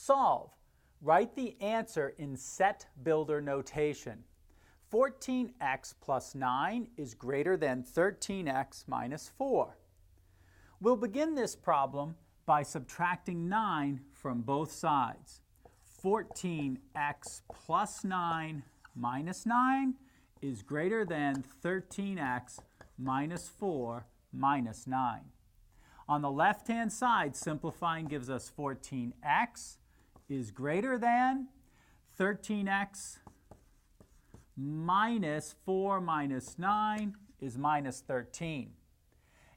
Solve. Write the answer in set builder notation. 14x plus 9 is greater than 13x minus 4. We'll begin this problem by subtracting 9 from both sides. 14x plus 9 minus 9 is greater than 13x minus 4 minus 9. On the left-hand side, simplifying gives us 14x is greater than 13x minus 4 minus 9 is minus 13.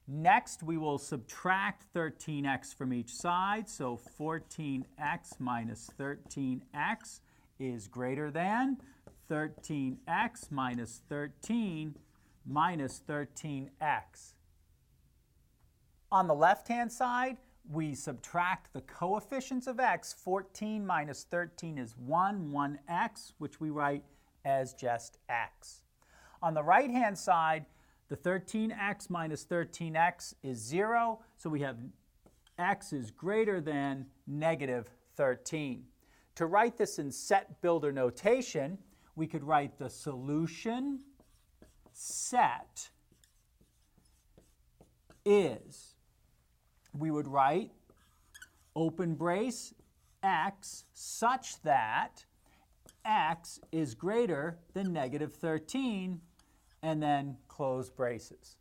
Next, we will subtract 13x from each side, so 14x minus 13x is greater than 13x minus 13 minus 13x. On the left-hand side, we subtract the coefficients of x. 14 minus 13 is 1, 1x, which we write as just x. On the right-hand side, the 13x minus 13x is 0, so we have x is greater than negative 13. To write this in set builder notation, we could write the solution set is, we would write open brace x such that x is greater than negative 13, and then close braces.